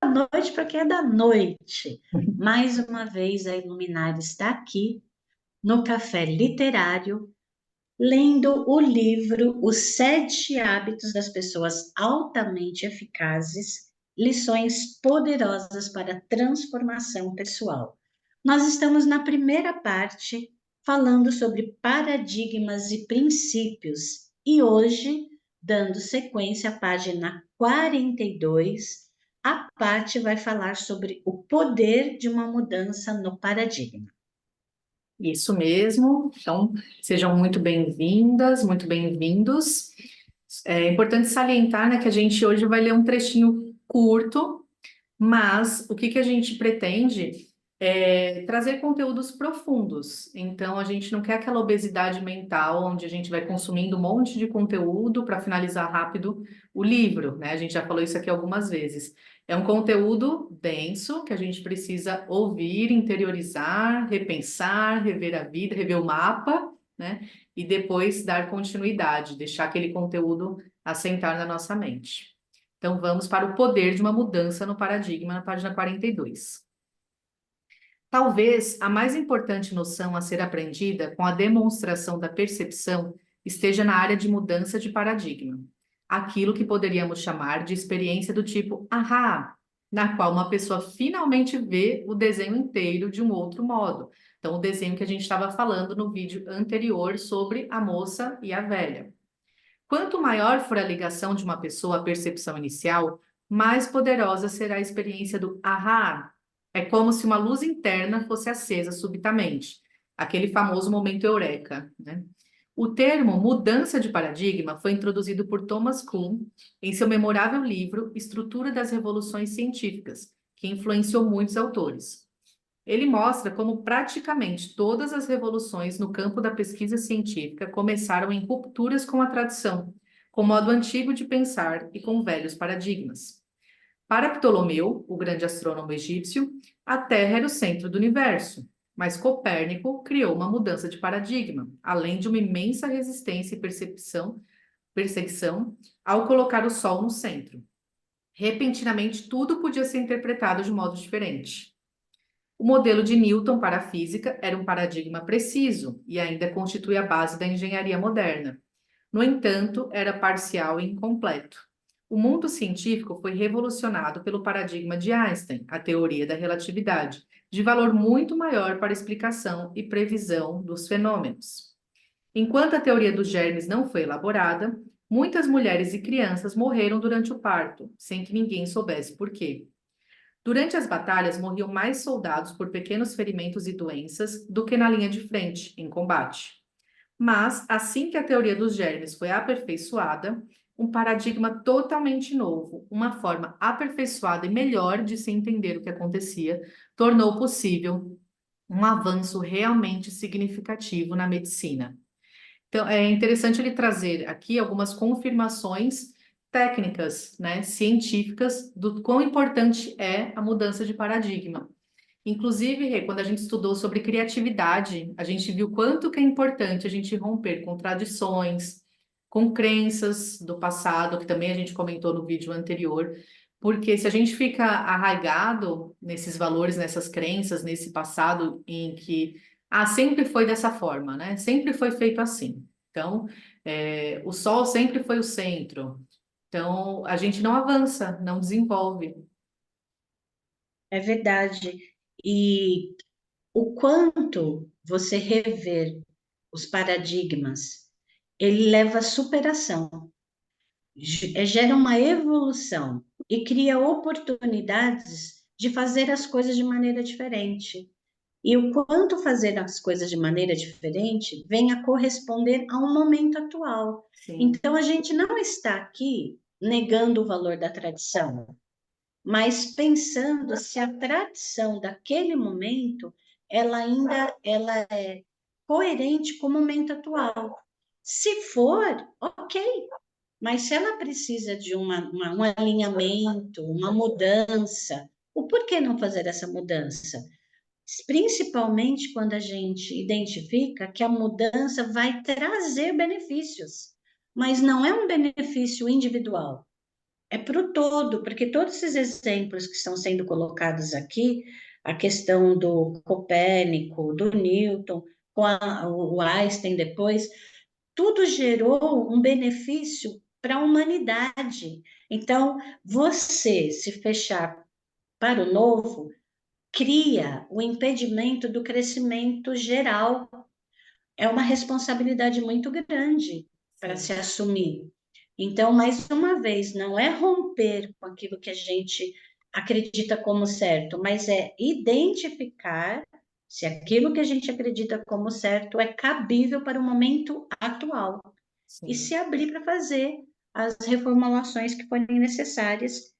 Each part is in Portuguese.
noite para quem é da noite. Mais uma vez, a Iluminar está aqui no Café Literário, lendo o livro Os Sete Hábitos das Pessoas Altamente Eficazes, lições poderosas para a transformação pessoal. Nós estamos na primeira parte, falando sobre paradigmas e princípios, e hoje, dando sequência à página 42, a parte vai falar sobre o poder de uma mudança no paradigma. Isso mesmo. Então, sejam muito bem-vindas, muito bem-vindos. É importante salientar, né, que a gente hoje vai ler um trechinho curto, mas o que que a gente pretende é trazer conteúdos profundos. Então, a gente não quer aquela obesidade mental onde a gente vai consumindo um monte de conteúdo para finalizar rápido o livro, né? A gente já falou isso aqui algumas vezes. É um conteúdo denso que a gente precisa ouvir, interiorizar, repensar, rever a vida, rever o mapa, né? E depois dar continuidade, deixar aquele conteúdo assentar na nossa mente. Então, vamos para o poder de uma mudança no paradigma, na página 42. Talvez a mais importante noção a ser aprendida com a demonstração da percepção esteja na área de mudança de paradigma, aquilo que poderíamos chamar de experiência do tipo ahá, na qual uma pessoa finalmente vê o desenho inteiro de um outro modo. Então, o desenho que a gente estava falando no vídeo anterior sobre a moça e a velha. Quanto maior for a ligação de uma pessoa à percepção inicial, mais poderosa será a experiência do ahá. É como se uma luz interna fosse acesa subitamente, aquele famoso momento eureka, né? O termo mudança de paradigma foi introduzido por Thomas Kuhn em seu memorável livro Estrutura das Revoluções Científicas, que influenciou muitos autores. Ele mostra como praticamente todas as revoluções no campo da pesquisa científica começaram em rupturas com a tradição, com o modo antigo de pensar e com velhos paradigmas. Para Ptolomeu, o grande astrônomo egípcio, a Terra era o centro do universo, mas Copérnico criou uma mudança de paradigma, além de uma imensa resistência e perseguição ao colocar o Sol no centro. Repentinamente, tudo podia ser interpretado de modo diferente. O modelo de Newton para a física era um paradigma preciso e ainda constitui a base da engenharia moderna. No entanto, era parcial e incompleto. O mundo científico foi revolucionado pelo paradigma de Einstein, a teoria da relatividade, de valor muito maior para explicação e previsão dos fenômenos. Enquanto a teoria dos germes não foi elaborada, muitas mulheres e crianças morreram durante o parto, sem que ninguém soubesse por quê. Durante as batalhas, morriam mais soldados por pequenos ferimentos e doenças do que na linha de frente, em combate. Mas, assim que a teoria dos germes foi aperfeiçoada, um paradigma totalmente novo, uma forma aperfeiçoada e melhor de se entender o que acontecia, tornou possível um avanço realmente significativo na medicina. Então, é interessante ele trazer aqui algumas confirmações técnicas, né, científicas do quão importante é a mudança de paradigma. Inclusive, Rê, quando a gente estudou sobre criatividade, a gente viu quanto que é importante a gente romper com tradições, com crenças do passado, que também a gente comentou no vídeo anterior, porque se a gente fica arraigado nesses valores, nessas crenças, nesse passado em que sempre foi dessa forma, né? Sempre foi feito assim. Então, o sol sempre foi o centro. Então, a gente não avança, não desenvolve. É verdade. E o quanto você rever os paradigmas, ele leva à superação, gera uma evolução e cria oportunidades de fazer as coisas de maneira diferente. E o quanto fazer as coisas de maneira diferente vem a corresponder ao momento atual. Sim. Então, a gente não está aqui negando o valor da tradição, mas pensando se a tradição daquele momento ela é coerente com o momento atual. Se for, ok, mas se ela precisa de um alinhamento, uma mudança, o porquê não fazer essa mudança? Principalmente quando a gente identifica que a mudança vai trazer benefícios, mas não é um benefício individual, é para o todo, porque todos esses exemplos que estão sendo colocados aqui, a questão do Copérnico, do Newton, com o Einstein depois, tudo gerou um benefício para a humanidade. Então, você se fechar para o novo, cria o impedimento do crescimento geral. É uma responsabilidade muito grande para Sim, se assumir. Então, mais uma vez, não é romper com aquilo que a gente acredita como certo, mas é identificar se aquilo que a gente acredita como certo é cabível para o momento atual e sim, se abrir para fazer as reformulações que forem necessárias,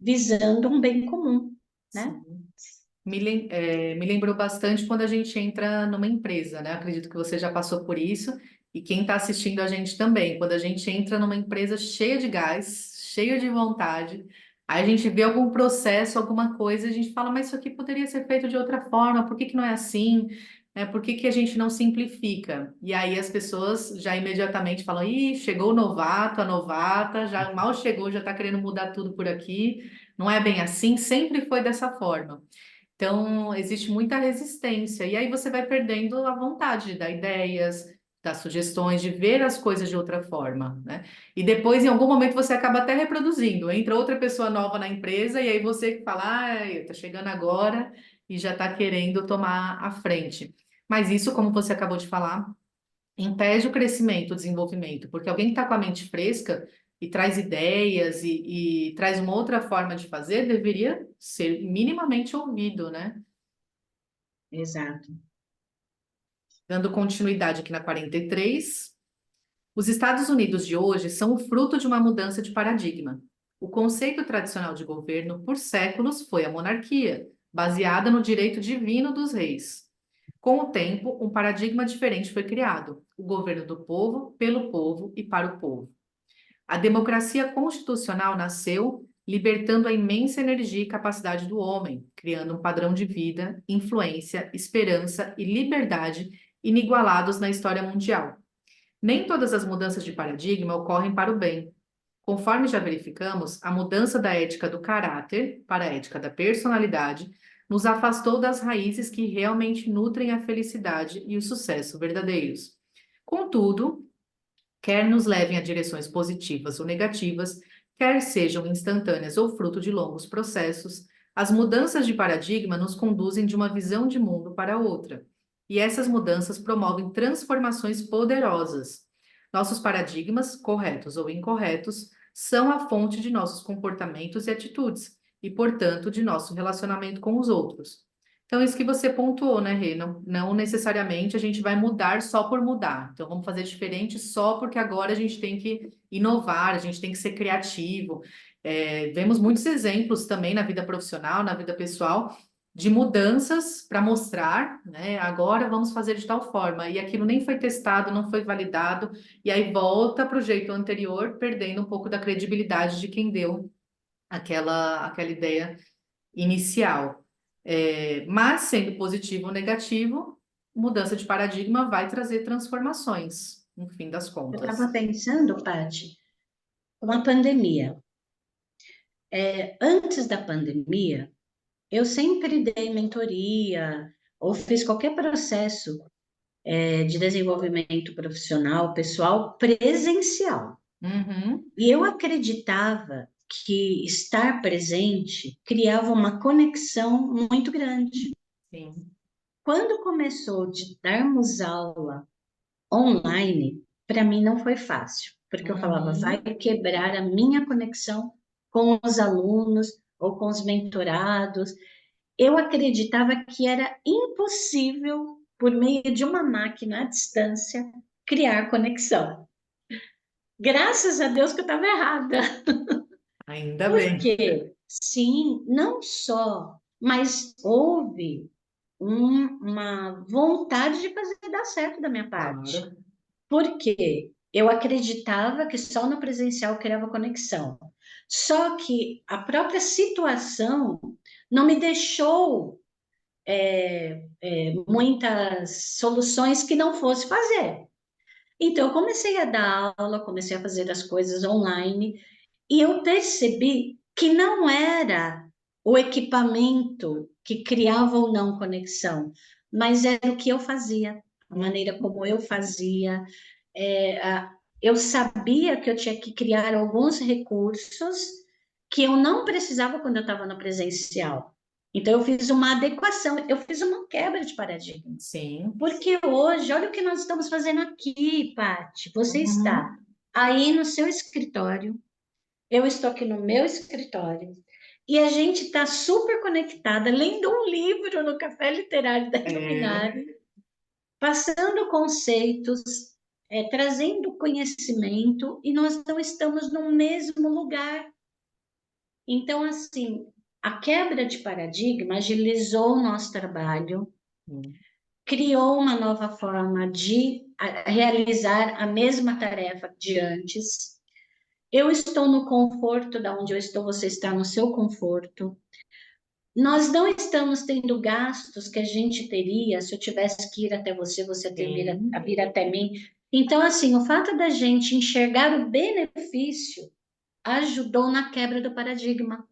visando um bem comum, né? sim. Me lembrou bastante quando a gente entra numa empresa, né? Acredito que você já passou por isso e quem está assistindo a gente também. Quando a gente entra numa empresa cheia de gás, cheia de vontade, aí a gente vê algum processo, alguma coisa, a gente fala, mas isso aqui poderia ser feito de outra forma, por que que não é assim? Por que que a gente não simplifica? E aí as pessoas já imediatamente falam, ih, chegou o novato, a novata, já mal chegou, já está querendo mudar tudo por aqui. Não é bem assim, sempre foi dessa forma. Então, existe muita resistência, e aí você vai perdendo a vontade de dar ideias, dar sugestões, de ver as coisas de outra forma, né? E depois, em algum momento, você acaba até reproduzindo. Entra outra pessoa nova na empresa, e aí você fala, ah, tá chegando agora e já está querendo tomar a frente. Mas isso, como você acabou de falar, impede o crescimento, o desenvolvimento, porque alguém que está com a mente fresca e traz ideias e traz uma outra forma de fazer, deveria ser minimamente ouvido, né? Exato. Dando continuidade aqui na 43, os Estados Unidos de hoje são o fruto de uma mudança de paradigma. O conceito tradicional de governo por séculos foi a monarquia, baseada no direito divino dos reis. Com o tempo, um paradigma diferente foi criado: o governo do povo, pelo povo e para o povo. A democracia constitucional nasceu libertando a imensa energia e capacidade do homem, criando um padrão de vida, influência, esperança e liberdade inigualados na história mundial. Nem todas as mudanças de paradigma ocorrem para o bem. Conforme já verificamos, a mudança da ética do caráter para a ética da personalidade nos afastou das raízes que realmente nutrem a felicidade e o sucesso verdadeiros. Contudo, quer nos levem a direções positivas ou negativas, quer sejam instantâneas ou fruto de longos processos, as mudanças de paradigma nos conduzem de uma visão de mundo para outra. E essas mudanças promovem transformações poderosas. Nossos paradigmas, corretos ou incorretos, são a fonte de nossos comportamentos e atitudes, e, portanto, de nosso relacionamento com os outros. Então, isso que você pontuou, né, Rê? Não necessariamente a gente vai mudar só por mudar. Então, vamos fazer diferente só porque agora a gente tem que inovar, a gente tem que ser criativo. Vemos muitos exemplos também na vida profissional, na vida pessoal, de mudanças para mostrar, né? Agora vamos fazer de tal forma. E aquilo nem foi testado, não foi validado, e aí volta para o jeito anterior, perdendo um pouco da credibilidade de quem deu aquela ideia inicial. Mas, sendo positivo ou negativo, mudança de paradigma vai trazer transformações, no fim das Eu contas. estava pensando, Paty, com a pandemia. Antes da pandemia, eu sempre dei mentoria ou fiz qualquer processo de desenvolvimento profissional, pessoal, presencial. Uhum, E eu acreditava que estar presente criava uma conexão muito grande. sim. Quando começou de darmos aula online, para mim não foi fácil, porque eu falava, vai Uhum. quebrar a minha conexão com os alunos ou com os mentorados. Eu acreditava que era impossível, por meio de uma máquina à distância, criar conexão. Graças a Deus que eu estava errada. Ainda Por bem. quê? Sim, não só, mas houve uma vontade de fazer dar certo da minha parte. Claro. Porque eu acreditava que só no presencial criava conexão. Só que a própria situação não me deixou muitas soluções que não fosse fazer. Então, eu comecei a dar aula, comecei a fazer as coisas online E eu percebi que não era o equipamento que criava ou não conexão, mas era o que eu fazia, a maneira como eu fazia. Eu sabia que eu tinha que criar alguns recursos que eu não precisava quando eu estava no presencial. Então, eu fiz uma adequação, eu fiz uma quebra de paradigma. Sim. Porque hoje, olha o que nós estamos fazendo aqui, Paty. Você está Uhum. aí no seu escritório, eu estou aqui no meu escritório, e a gente está super conectada, lendo um livro no Café Literário da É, Iluminari, passando conceitos, trazendo conhecimento, e nós não estamos no mesmo lugar. Então, assim, a quebra de paradigma agilizou o nosso trabalho, sim, criou uma nova forma de realizar a mesma tarefa de antes. Eu estou no conforto da onde eu estou, você está no seu conforto. Nós não estamos tendo gastos que a gente teria se eu tivesse que ir até você, você ter sim, vir até mim. Então, assim, o fato da gente enxergar o benefício ajudou na quebra do paradigma.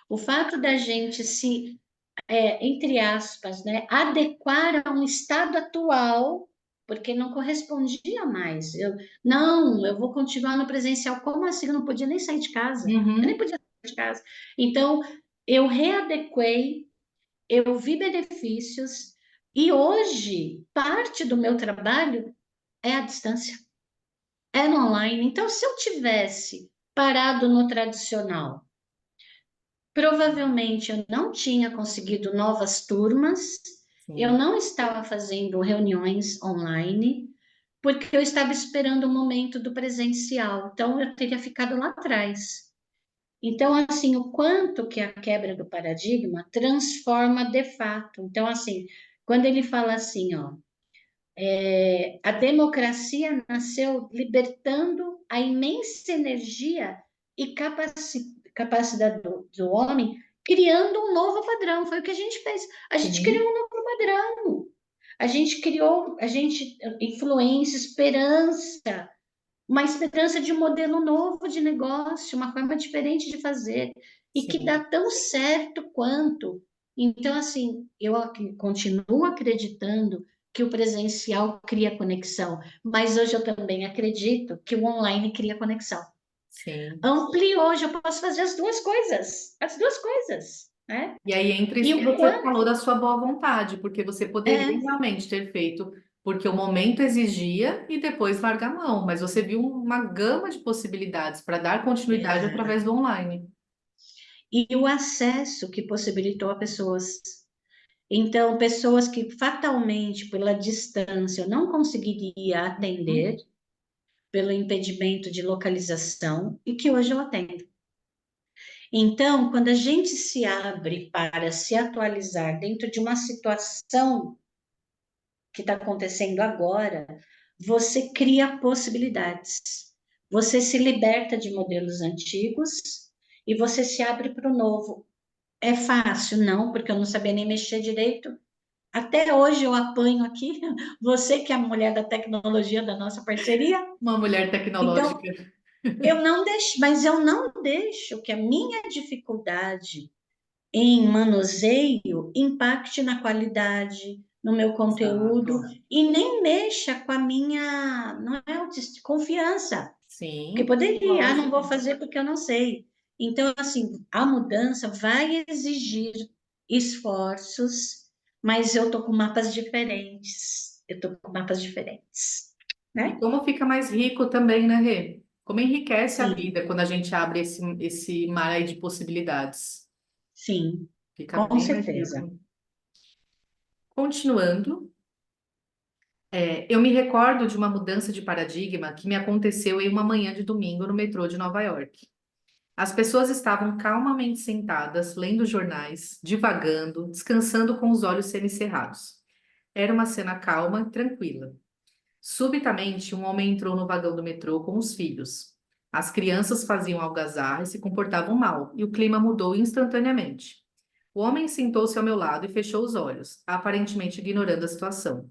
O fato da gente se, entre aspas, né, adequar a um estado atual, porque não correspondia mais. Não, eu vou continuar no presencial. Como assim? Eu não podia nem sair de casa. Eu nem uhum, podia sair de casa. Então, eu readequei, eu vi benefícios, e hoje, parte do meu trabalho é à distância, é no online. Então, se eu tivesse parado no tradicional, provavelmente eu não tinha conseguido novas turmas, eu sim, não estava fazendo reuniões online, porque eu estava esperando o momento do presencial, então eu teria ficado lá atrás. Então, assim, o quanto que a quebra do paradigma transforma de fato. Então, assim, quando ele fala assim, ó, a democracia nasceu libertando a imensa energia e capacidade do homem, criando um novo padrão. Foi o que a gente fez. A gente criou sim, um novo padrão. A gente criou, a gente, influência, esperança, uma esperança de um modelo novo de negócio, uma forma diferente de fazer, e que dá sim, tão certo quanto. Então, assim, eu continuo acreditando que o presencial cria conexão, mas hoje eu também acredito que o online cria conexão. sim. Ampliou, hoje eu posso fazer as duas coisas, né? E aí entra E isso que o você falou quanto da sua boa vontade, porque você poderia é, realmente ter feito porque o momento exigia e depois largar a mão, mas você viu uma gama de possibilidades para dar continuidade através do online. e o acesso que possibilitou a pessoas. Então, pessoas que fatalmente, pela distância, eu não conseguiria atender, Uhum. pelo impedimento de localização, e que hoje eu atendo. Então, quando a gente se abre para se atualizar dentro de uma situação que está acontecendo agora, você cria possibilidades. Você se liberta de modelos antigos e você se abre para o novo. É fácil? Não, porque eu não sabia nem mexer direito. Até hoje eu apanho aqui, você que é a mulher da tecnologia da nossa parceria. Uma mulher Então, tecnológica. eu não deixo, mas eu não deixo que a minha dificuldade em manuseio impacte na qualidade, no meu conteúdo, Exato. e nem mexa com a minha, não é, confiança. Porque Sim, poderia, não vou lógico. fazer porque eu não sei. Então, assim, a mudança vai exigir esforços, mas eu tô com mapas diferentes. Eu tô com mapas diferentes, E né? como fica mais rico também, né, Rê? Como enriquece a Sim, vida quando a gente abre esse mar aí de possibilidades. sim, Fica com bem mais certeza. rico. Continuando, eu me recordo de uma mudança de paradigma que me aconteceu em uma manhã de domingo no metrô de Nova York. As pessoas estavam calmamente sentadas, lendo jornais, divagando, descansando com os olhos semicerrados. Era uma cena calma e tranquila. Subitamente, um homem entrou no vagão do metrô com os filhos. As crianças faziam algazarra e se comportavam mal, e o clima mudou instantaneamente. O homem sentou-se ao meu lado e fechou os olhos, aparentemente ignorando a situação.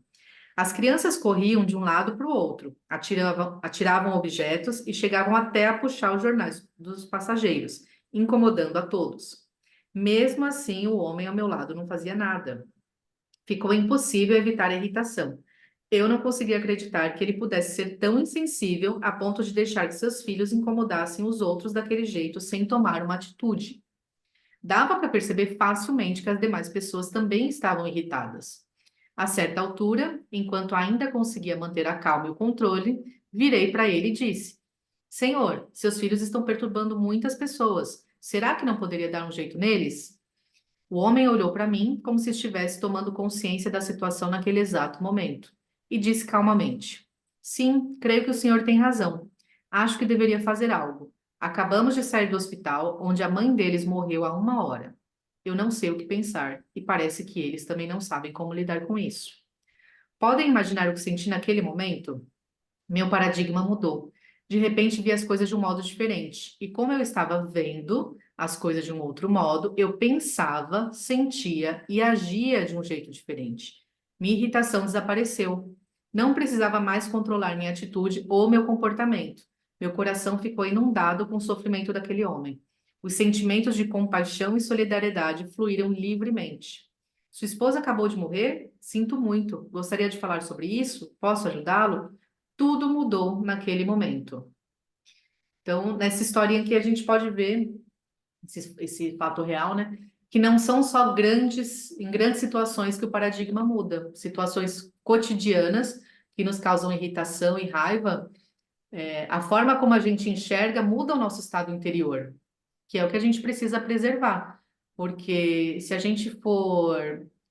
As crianças corriam de um lado para o outro, atiravam objetos e chegavam até a puxar os jornais dos passageiros, incomodando a todos. Mesmo assim, o homem ao meu lado não fazia nada. Ficou impossível evitar a irritação. Eu não conseguia acreditar que ele pudesse ser tão insensível a ponto de deixar que seus filhos incomodassem os outros daquele jeito sem tomar uma atitude. Dava para perceber facilmente que as demais pessoas também estavam irritadas. A certa altura, enquanto ainda conseguia manter a calma e o controle, virei para ele e disse: Senhor, seus filhos estão perturbando muitas pessoas. Será que não poderia dar um jeito neles? O homem olhou para mim como se estivesse tomando consciência da situação naquele exato momento e disse calmamente: Sim, creio que o senhor tem razão. Acho que deveria fazer algo. Acabamos de sair do hospital, onde a mãe deles morreu há 1 hora. Eu não sei o que pensar e parece que eles também não sabem como lidar com isso. Podem imaginar o que senti naquele momento? Meu paradigma mudou. De repente vi as coisas de um modo diferente. E como eu estava vendo as coisas de um outro modo, eu pensava, sentia e agia de um jeito diferente. Minha irritação desapareceu. Não precisava mais controlar minha atitude ou meu comportamento. Meu coração ficou inundado com o sofrimento daquele homem. Os sentimentos de compaixão e solidariedade fluíram livremente. Sua esposa acabou de morrer? Sinto muito. Gostaria de falar sobre isso? Posso ajudá-lo? Tudo mudou naquele momento. Então, nessa historinha aqui a gente pode ver esse fato real, né? Que não são só em grandes situações que o paradigma muda, situações cotidianas que nos causam irritação e raiva, a forma como a gente enxerga muda o nosso estado interior, que é o que a gente precisa preservar, porque se a gente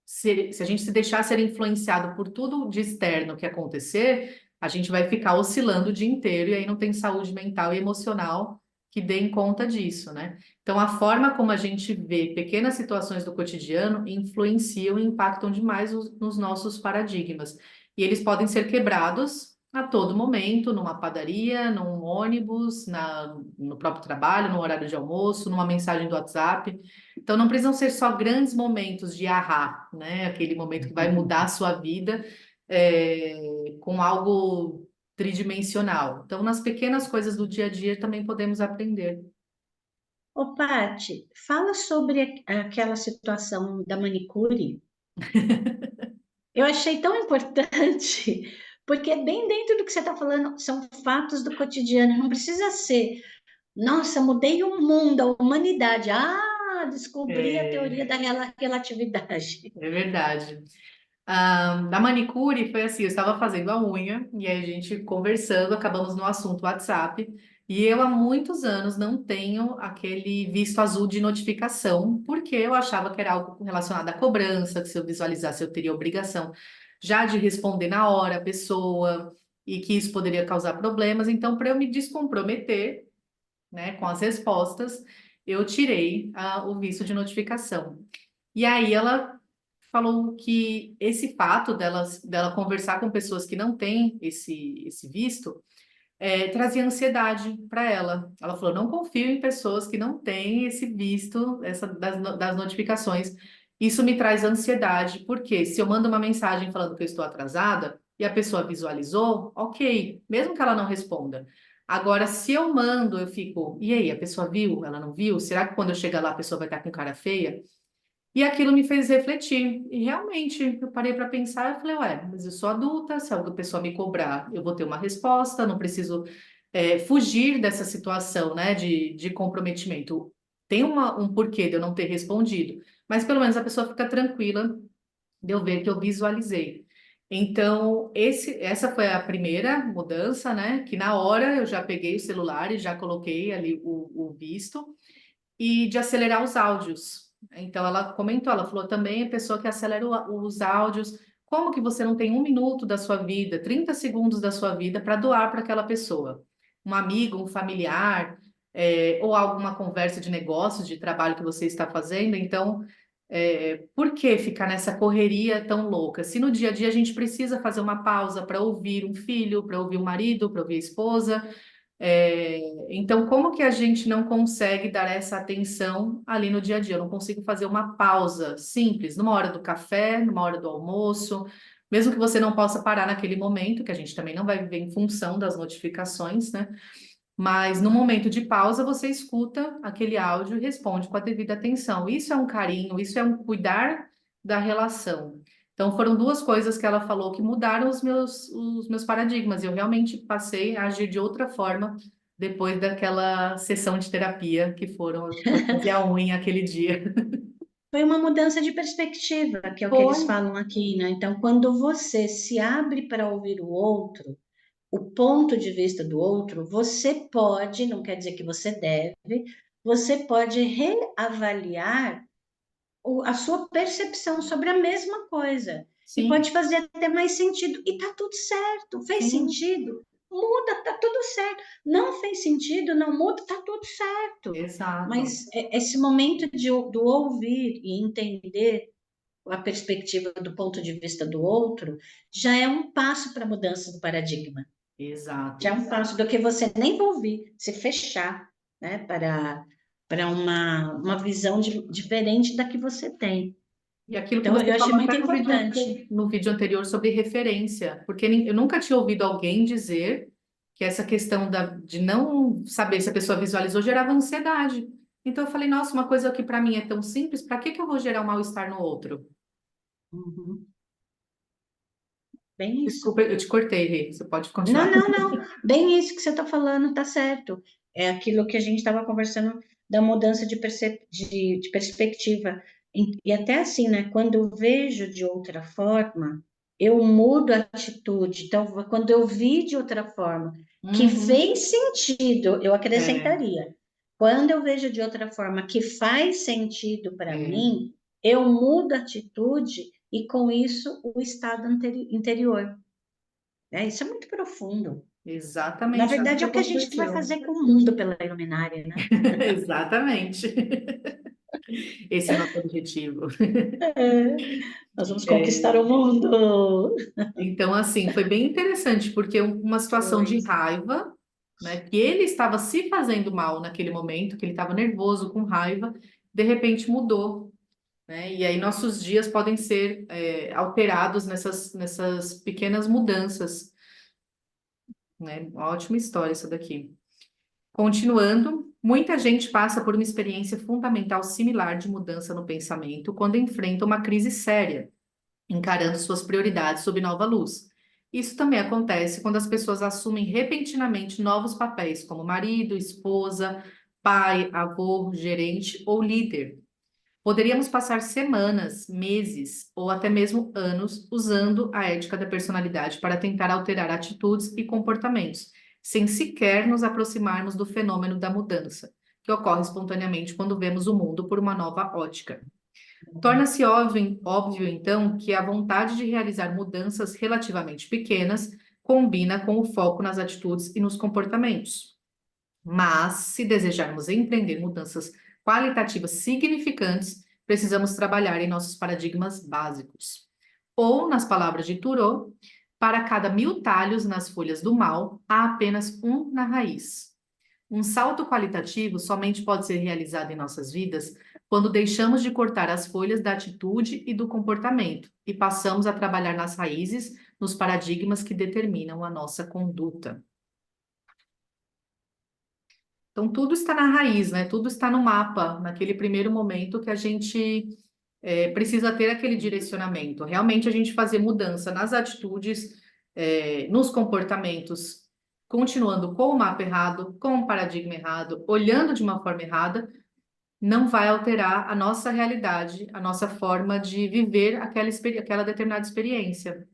se a gente se deixar ser influenciado por tudo de externo que acontecer, a gente vai ficar oscilando o dia inteiro e aí não tem saúde mental e emocional que deem conta disso, né? Então, a forma como a gente vê pequenas situações do cotidiano influenciam e impactam demais nos nossos paradigmas. E eles podem ser quebrados a todo momento, numa padaria, num ônibus, no próprio trabalho, no horário de almoço, numa mensagem do WhatsApp. Então, não precisam ser só grandes momentos de ahá, né? Aquele momento que vai mudar a sua vida, com algo tridimensional. Então, nas pequenas coisas do dia a dia também podemos aprender. Ô, Paty, fala sobre aquela situação da manicure. Eu achei tão importante, porque é bem dentro do que você está falando, são fatos do cotidiano, não precisa ser, nossa, mudei o mundo, a humanidade. Ah, descobri a teoria É, da relatividade. é verdade. Da manicure foi assim, eu estava fazendo a unha e aí a gente conversando, acabamos no assunto WhatsApp. E eu há muitos anos não tenho aquele visto azul de notificação, porque eu achava que era algo relacionado à cobrança, que se eu visualizasse eu teria obrigação já de responder na hora a pessoa e que isso poderia causar problemas. Então, para eu me descomprometer, né, com as respostas, eu tirei o visto de notificação. E aí ela falou que esse fato dela conversar com pessoas que não têm esse visto trazia ansiedade para ela. Ela falou: não confio em pessoas que não têm esse visto, das notificações. Isso me traz ansiedade, porque se eu mando uma mensagem falando que eu estou atrasada e a pessoa visualizou, ok, mesmo que ela não responda. Agora, se eu mando, eu fico, e aí, a pessoa viu? Ela não viu? Será que quando eu chegar lá a pessoa vai estar com cara feia? E aquilo me fez refletir. E realmente, eu parei para pensar, eu falei, ué, mas eu sou adulta, se a pessoa me cobrar, eu vou ter uma resposta, não preciso fugir dessa situação, né, de comprometimento. Tem um porquê de eu não ter respondido, mas pelo menos a pessoa fica tranquila de eu ver que eu visualizei. Então, essa foi a primeira mudança, né, que na hora eu já peguei o celular e já coloquei ali o visto e de acelerar os áudios. Então, ela comentou, ela falou também a pessoa que acelera os áudios. Como que você não tem 1 minuto da sua vida, 30 segundos da sua vida para doar para aquela pessoa? Um amigo, um familiar, ou alguma conversa de negócios, de trabalho que você está fazendo. Então, por que ficar nessa correria tão louca? Se no dia a dia a gente precisa fazer uma pausa para ouvir um filho, para ouvir o marido, para ouvir a esposa, então, como que a gente não consegue dar essa atenção ali no dia a dia? Eu não consigo fazer uma pausa simples, numa hora do café, numa hora do almoço, Mesmo que você não possa parar naquele momento, que a gente também não vai viver em função das notificações, né? Mas no momento de pausa, você escuta aquele áudio e responde com a devida atenção. Isso é um carinho, isso é um cuidar da relação. Então, foram duas coisas que ela falou que mudaram os meus paradigmas. Eu realmente passei a agir de outra forma depois daquela sessão de terapia que foi fazer a unha aquele dia. Foi uma mudança de perspectiva, que é o que Foi. eles falam aqui, né? Então, quando você se abre para ouvir o outro, o ponto de vista do outro, você pode, não quer dizer que você deve, você pode reavaliar a sua percepção sobre a mesma coisa. E Sim, pode fazer até mais sentido. E tá tudo certo. Fez sim, sentido? Muda, tá tudo certo. Não fez sentido, não muda, tá tudo certo. exato. Mas esse momento do ouvir e entender a perspectiva do ponto de vista do outro já é um passo para a mudança do paradigma. Já é Exato. um passo do que você nem ouvir, se fechar, né, para uma visão diferente da que você tem. E aquilo que Então, você eu achei falou muito até no vídeo, importante. no vídeo anterior sobre referência, porque eu nunca tinha ouvido alguém dizer que essa questão de não saber se a pessoa visualizou gerava ansiedade. Então eu falei, nossa, uma coisa que para mim é tão simples, para que que eu vou gerar um mal-estar no outro? Uhum. Bem isso. Desculpa, eu te cortei, Rê. Você pode Não, continuar. não, não. Bem isso que você está falando, tá certo. É aquilo que a gente estava conversando da mudança de perspectiva. E até assim, né? Quando eu vejo de outra forma, eu mudo a atitude. Então, quando eu vi de outra forma, que Uhum. fez sentido, eu É, acrescentaria. Quando eu vejo de outra forma que faz sentido para é, mim, eu mudo a atitude e com isso o estado interior. Isso é muito profundo. Na exatamente isso verdade, que é o que a gente vai aconteceu. fazer com o mundo pela Iluminária, né? Exatamente. Esse é o nosso objetivo. Nós vamos conquistar É, o mundo. então, assim, foi bem interessante, porque uma situação Foi. de raiva, né, que ele estava se fazendo mal naquele momento, que ele estava nervoso, com raiva, de repente mudou, né? E aí nossos dias podem ser, alterados nessas pequenas mudanças, né? Uma ótima história essa daqui. Continuando, muita gente passa por uma experiência fundamental similar de mudança no pensamento quando enfrenta uma crise séria, encarando suas prioridades sob nova luz. Isso também acontece quando as pessoas assumem repentinamente novos papéis, como marido, esposa, pai, avô, gerente ou líder. Poderíamos passar semanas, meses ou até mesmo anos usando a ética da personalidade para tentar alterar atitudes e comportamentos, sem sequer nos aproximarmos do fenômeno da mudança, que ocorre espontaneamente quando vemos o mundo por uma nova ótica. Torna-se óbvio, então, que a vontade de realizar mudanças relativamente pequenas combina com o foco nas atitudes e nos comportamentos. Mas, se desejarmos empreender mudanças qualitativas significantes, precisamos trabalhar em nossos paradigmas básicos. Ou, nas palavras de Thoreau, para cada 1000 talhos nas folhas do mal, há apenas um na raiz. Um salto qualitativo somente pode ser realizado em nossas vidas quando deixamos de cortar as folhas da atitude e do comportamento e passamos a trabalhar nas raízes, nos paradigmas que determinam a nossa conduta. Então, tudo está na raiz, né? Tudo está no mapa, naquele primeiro momento que a gente precisa ter aquele direcionamento. Realmente, a gente fazer mudança nas atitudes, nos comportamentos, continuando com o mapa errado, com o paradigma errado, olhando de uma forma errada, não vai alterar a nossa realidade, a nossa forma de viver aquela determinada experiência.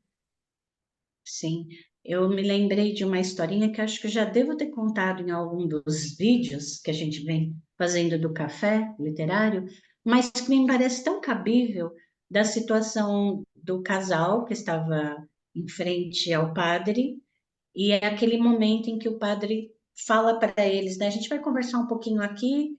Sim, eu me lembrei de uma historinha que acho que eu já devo ter contado em algum dos vídeos que a gente vem fazendo do café literário, mas que me parece tão cabível da situação do casal que estava em frente ao padre, e é aquele momento em que o padre fala para eles, né? A gente vai conversar um pouquinho aqui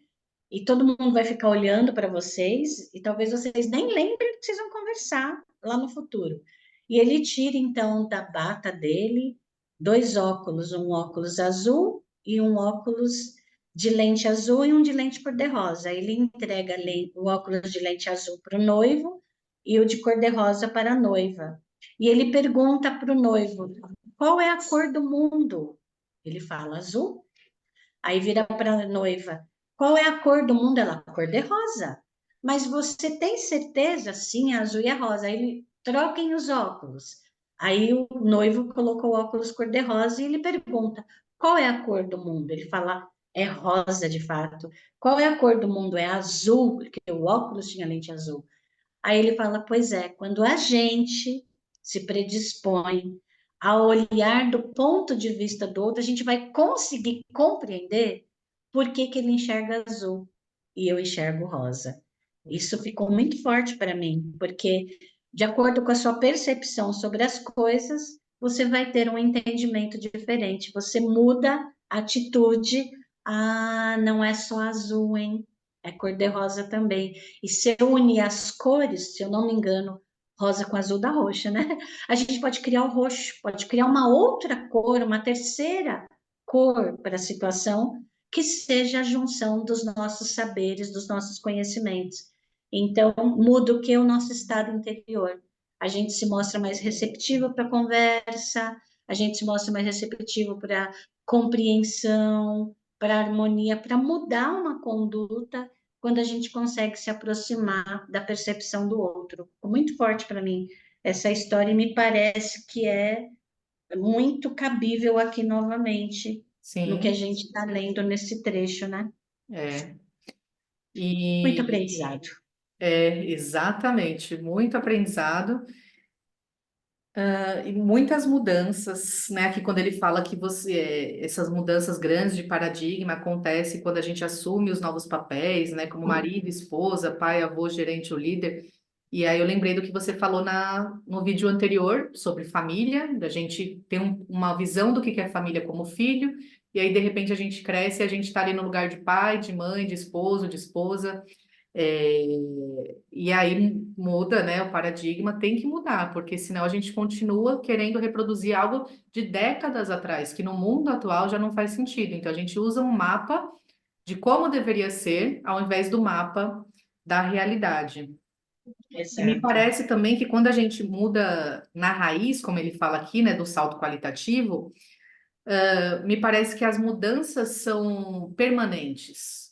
e todo mundo vai ficar olhando para vocês e talvez vocês nem lembrem que vocês vão conversar lá no futuro. E ele tira então da bata dele dois óculos, um óculos azul e um óculos de lente azul e um de lente cor-de-rosa. Ele entrega o óculos de lente azul para o noivo e o de cor-de-rosa para a noiva. E ele pergunta para o noivo: qual é a cor do mundo? Ele fala azul. Aí vira para a noiva: qual é a cor do mundo? Ela, cor de rosa. Mas você tem certeza? Sim, é azul e é rosa. Aí ele, troquem os óculos. Aí o noivo colocou o óculos cor-de-rosa e ele pergunta: qual é a cor do mundo? Ele fala: é rosa de fato. Qual é a cor do mundo? É azul, porque o óculos tinha lente azul. Aí ele fala: pois é, quando a gente se predispõe a olhar do ponto de vista do outro, a gente vai conseguir compreender por que que ele enxerga azul e eu enxergo rosa. Isso ficou muito forte para mim, porque de acordo com a sua percepção sobre as coisas, você vai ter um entendimento diferente. Você muda a atitude. Ah, não é só azul, hein? É cor-de-rosa também. E se eu unir as cores, se eu não me engano, rosa com azul dá roxa, né? A gente pode criar o roxo, pode criar uma outra cor, uma terceira cor para a situação, que seja a junção dos nossos saberes, dos nossos conhecimentos. Então, muda o que? O nosso estado interior. A gente se mostra mais receptivo para a conversa, a gente se mostra mais receptivo para compreensão, para harmonia, para mudar uma conduta quando a gente consegue se aproximar da percepção do outro. Ficou muito forte para mim essa história e me parece que é muito cabível aqui novamente no que a Sim, gente está lendo nesse trecho, né? é. Muito E aprendizado. exatamente, muito aprendizado. E muitas mudanças, né? Que quando ele fala que essas mudanças grandes de paradigma acontecem quando a gente assume os novos papéis, né? Como marido, esposa, pai, avô, gerente ou líder. E aí eu lembrei do que você falou no vídeo anterior sobre família, da gente ter uma visão do que é família como filho, e aí de repente a gente cresce e a gente está ali no lugar de pai, de mãe, de esposo, de esposa. É, e aí muda, né? O paradigma tem que mudar, porque senão a gente continua querendo reproduzir algo de décadas atrás, que no mundo atual já não faz sentido. Então a gente usa um mapa de como deveria ser, ao invés do mapa da realidade. E me Exato. parece também que quando a gente muda na raiz, como ele fala aqui, né, do salto qualitativo, me parece que as mudanças são permanentes.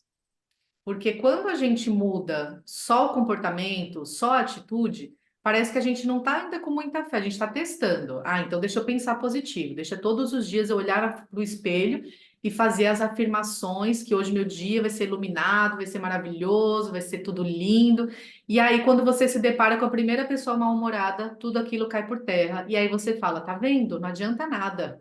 Porque quando a gente muda só o comportamento, só a atitude, parece que a gente não está ainda com muita fé, a gente está testando. Ah, então deixa eu pensar positivo, deixa todos os dias eu olhar para o espelho e fazer as afirmações que hoje meu dia vai ser iluminado, vai ser maravilhoso, vai ser tudo lindo. E aí, quando você se depara com a primeira pessoa mal-humorada, tudo aquilo cai por terra. E aí você fala, tá vendo? Não adianta nada.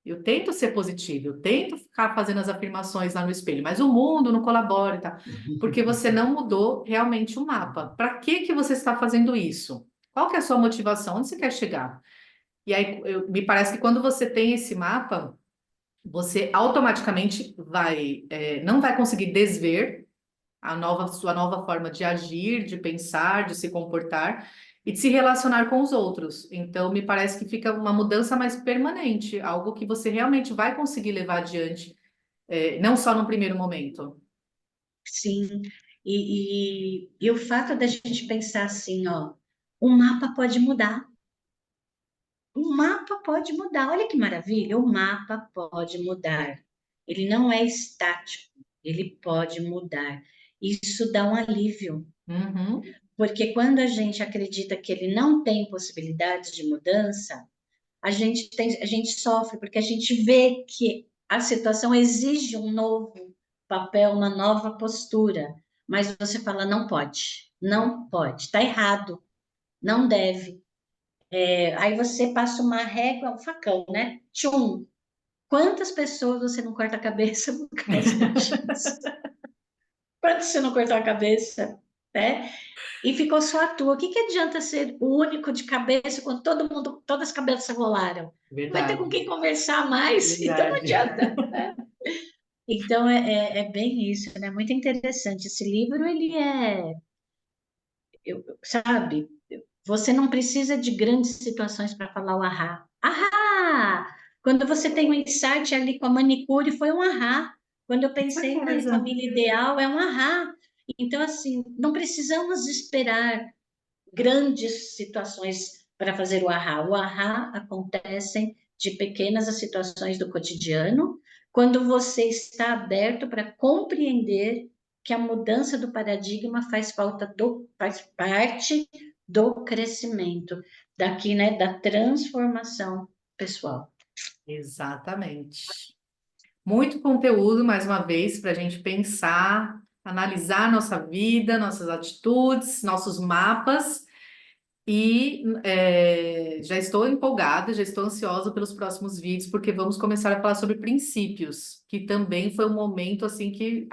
Eu tento ser positivo, eu tento ficar fazendo as afirmações lá no espelho, mas o mundo não colabora, tá? Porque você não mudou realmente o mapa. Para que que você está fazendo isso? Qual que é a sua motivação? Onde você quer chegar? E aí me parece que quando você tem esse mapa, você automaticamente não vai conseguir desver sua nova forma de agir, de pensar, de se comportar e de se relacionar com os outros. Então, me parece que fica uma mudança mais permanente, algo que você realmente vai conseguir levar adiante, não só no primeiro momento. Sim. E o fato da gente pensar assim, ó, o mapa pode mudar. O mapa pode mudar. Olha que maravilha, o mapa pode mudar. Ele não é estático, ele pode mudar. Isso dá um alívio, Uhum, porque quando a gente acredita que ele não tem possibilidades de mudança, a gente sofre, porque a gente vê que a situação exige um novo papel, uma nova postura. Mas você fala, não pode, não pode, está errado, não deve. Aí você passa uma régua, um facão, né? Tchum! Quantas pessoas você não corta a cabeça por causa disso? Quantas você não cortou a cabeça, né? E ficou só a tua. O que que adianta ser o único de cabeça quando todo mundo, todas as cabeças rolaram? Não vai ter com verdade, quem conversar mais, então não verdade. adianta. Então é bem isso, né? Muito interessante. Esse livro, ele sabe, você não precisa de grandes situações para falar o ahá. Ahá! Quando você tem um insight ali com a manicure, foi um ahá. Quando eu Com pensei na certeza. família ideal, é um ahá. Então, assim, não precisamos esperar grandes situações para fazer o ahá. O ahá acontecem de pequenas situações do cotidiano, quando você está aberto para compreender que a mudança do paradigma faz parte do crescimento, daqui, né, da transformação pessoal. Exatamente. Muito conteúdo, mais uma vez, para a gente pensar, analisar nossa vida, nossas atitudes, nossos mapas. E já estou empolgada, já estou ansiosa pelos próximos vídeos, porque vamos começar a falar sobre princípios, que também foi um momento assim que,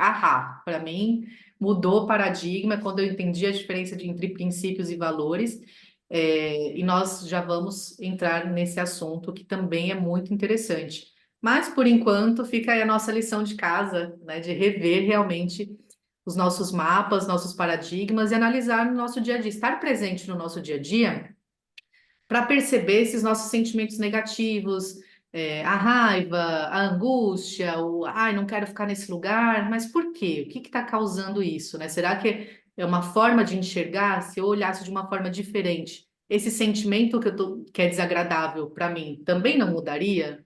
para mim, mudou o paradigma quando eu entendi a diferença entre princípios e valores. E nós já vamos entrar nesse assunto que também é muito interessante. Mas, por enquanto, fica aí a nossa lição de casa, né, de rever realmente os nossos mapas, nossos paradigmas e analisar no nosso dia a dia, estar presente no nosso dia a dia para perceber esses nossos sentimentos negativos, a raiva, a angústia, o ai, não quero ficar nesse lugar, mas por quê? O que está causando isso, né? Será que é uma forma de enxergar? Se eu olhasse de uma forma diferente, esse sentimento que é desagradável para mim também não mudaria?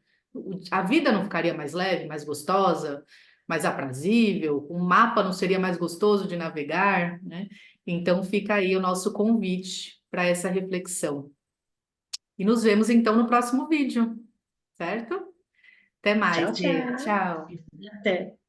A vida não ficaria mais leve, mais gostosa, mais aprazível? O mapa não seria mais gostoso de navegar, né? Então fica aí o nosso convite para essa reflexão. E nos vemos então no próximo vídeo, certo? Até mais, Tchau, Gê. tchau. Tchau. Até.